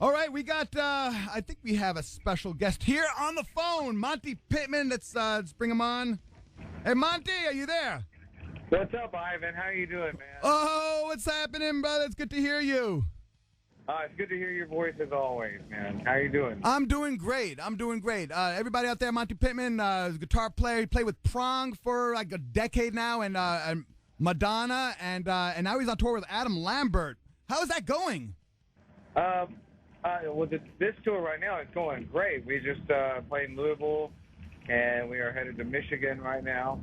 All right, we got, I think we have a special guest here on the phone, Monte Pittman. Let's bring him on. Hey, Monte, are you there? What's up, Ivan? How you doing, man? Oh, what's happening, brother? It's good to hear you. It's good to hear your voice as always, man. How you doing? I'm doing great. Everybody out there, Monte Pittman, is a guitar player. He played with Prong for like a decade now, and Madonna, and now he's on tour with Adam Lambert. How is that going? Well, this tour right now is going great. We just played in Louisville, and we are headed to Michigan right now.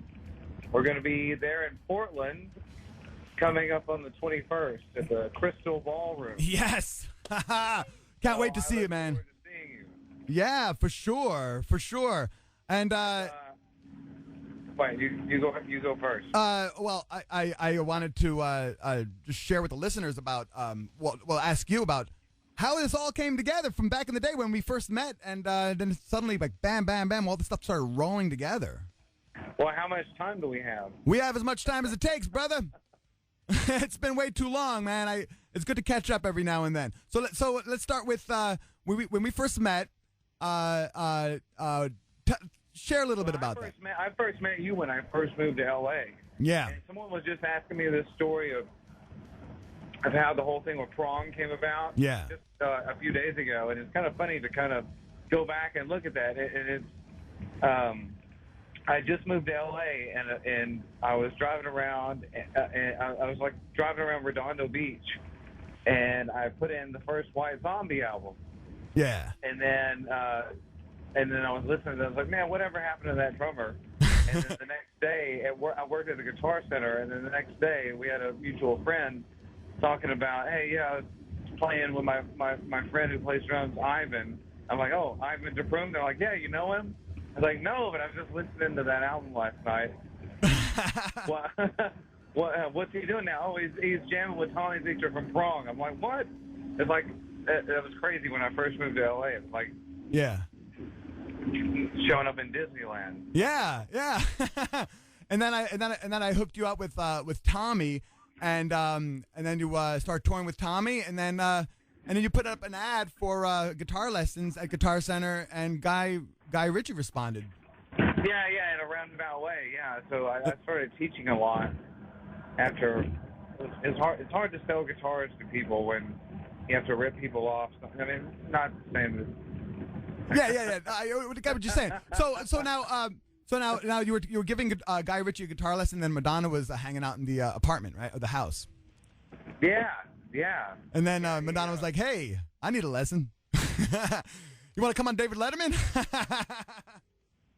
We're going to be there in Portland coming up on the 21st at the Crystal Ballroom. Yes. Can't wait to see you, man. I look forward to seeing you. Yeah, for sure. And wait, you go first. well, I wanted to just share with the listeners about ask you about how this all came together from back in the day when we first met, and then suddenly, like, bam, bam, bam, all this stuff started rolling together. Well, how much time do we have? We have as much time as it takes, brother. It's been way too long, man. It's good to catch up every now and then. So let's start with when we first met. Share a little bit about that. I first met you when I first moved to L.A. Yeah. And someone was just asking me this story of how the whole thing with Prong came about. Yeah. Just a few days ago, and it's kind of funny to kind of go back and look at that. And it's I just moved to L.A. and I was driving around, and I was like driving around Redondo Beach, and I put in the first White Zombie album. Yeah. And then I was listening, and I was like, man, whatever happened to that drummer? And then the next day, I worked at the Guitar Center, and then the next day we had a mutual friend talking about, hey, yeah, I was playing with my friend who plays drums, Ivan. I'm like, oh, Ivan Prume? They're like, yeah, you know him? I was like, no, but I was just listening to that album last night. What's he doing now? Oh, he's jamming with Tommy Victor from Prong. I'm like, what? It's like, that was crazy when I first moved to L.A. It was like, yeah, showing up in Disneyland. Yeah. and then I hooked you up with Tommy, and then you started touring with Tommy, and then you put up an ad for guitar lessons at Guitar Center, and Guy Ritchie responded. Yeah, in a roundabout way. Yeah, so I started teaching a lot. After it's hard to sell guitars to people when you have to rip people off. I mean, not saying that. Yeah. I get what you're saying. So now you were giving Guy Ritchie a guitar lesson, and then Madonna was hanging out in the apartment, right, or the house. Yeah. And then Madonna was like, "Hey, I need a lesson. You want to come on David Letterman?"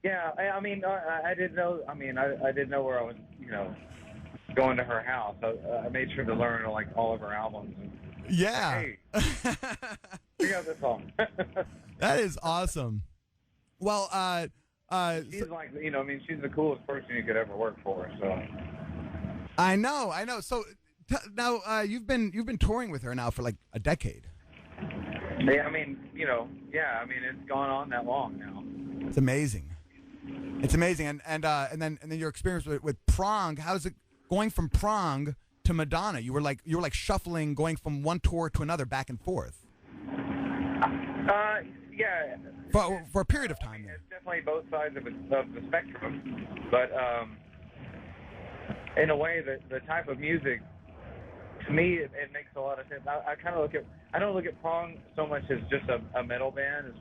Yeah, I mean, I didn't know. I mean, I didn't know where I was, going to her house. I made sure to learn like all of her albums. And, yeah. Hey, check out this song. That is awesome. Well, she's like, I mean, she's the coolest person you could ever work for. So. I know. So now you've been touring with her now for like a decade. Yeah, I mean, it's gone on that long now. It's amazing. And then your experience with Prong. How's it going from Prong to Madonna? You were like shuffling, going from one tour to another, back and forth. Yeah. For a period of time. I mean, it's definitely both sides of the spectrum, but in a way, the type of music, to me, it makes a lot of sense. I don't look at Prong so much as just a metal band. It's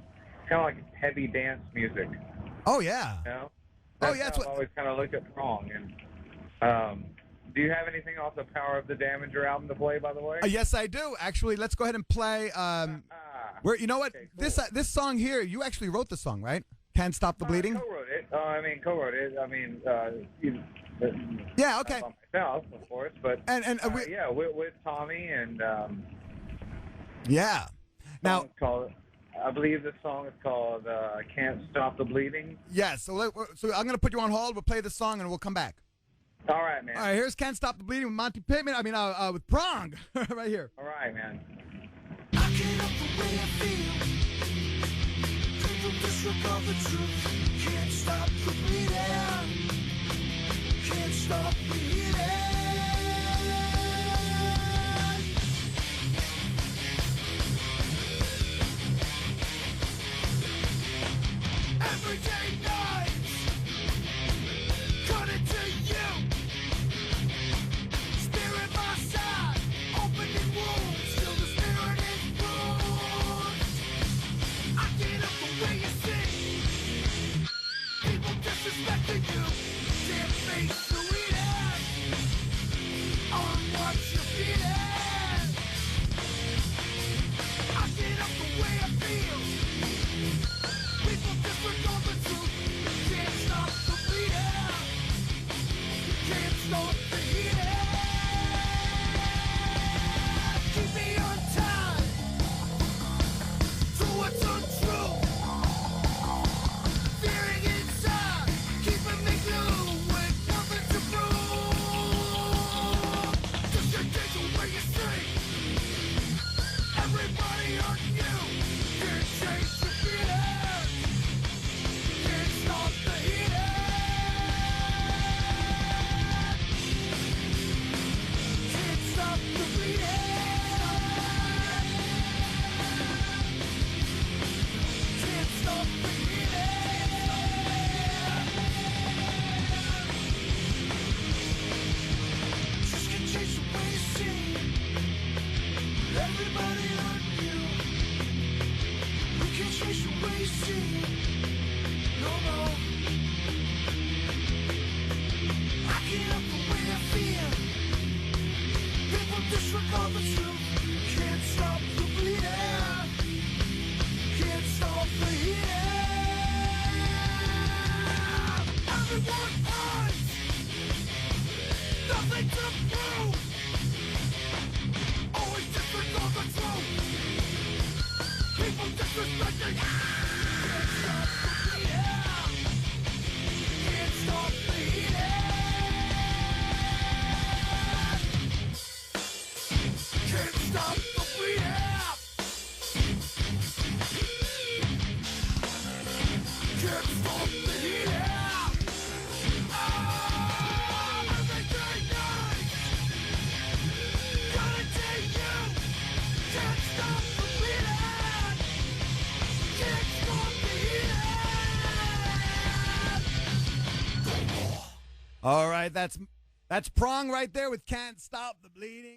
kind of like heavy dance music. Oh yeah. That's I've always kind of looked at Prong. And do you have anything off the Power of the Damager album to play, by the way? Yes, I do. Actually, let's go ahead and play. Where you know what? Okay, cool. This song here, you actually wrote the song, right? Can't Stop the Bleeding. Co-wrote it. Yeah. Okay. Not by myself, of course, but with Tommy and. Yeah. Now, I believe this song is called "Can't Stop the Bleeding." Yes. So I'm going to put you on hold. We'll play the song and we'll come back. All right, man. All right. Here's "Can't Stop the Bleeding" with Monte Pittman. With Prong, right here. All right, man. I can't help the way I feel. People disregard the truth. Can't stop the bleeding. Can't stop bleeding. everyday nights. Cut it to you. Spirit my side, opening wounds till the spirit is bruised. I get up the way you see. People disrespecting you. Can't face the weakness on what you're feeling. I get up the way I feel. People disregard the truth. Can't stop the bleeding. Can't stop the healing. Keep me untied to what's untrue. Fearing inside, keeping me glued with nothing to prove. Just your danger where you see. Everybody on you. Can't change the feeling. Can't stop the healing. Can't stop the bleeding. Can't stop the healing. Just can change the way you see. Everybody on you. We can change the way you see. No more. I get up the way I feel. People disregard the truth. Can't stop the bleeding. Can't stop the healing. Everyone hurts. Nothing to prove. Always disregard the truth. People disrespecting. Can't stop the bleeding. Can't stop the healing. Can't stop the bleeding. Can't stop the healing. Everyday night. Gotta take you. Can't stop the bleeding. Can't stop the healing. All right, that's Prong right there with Can't Stop the Bleeding.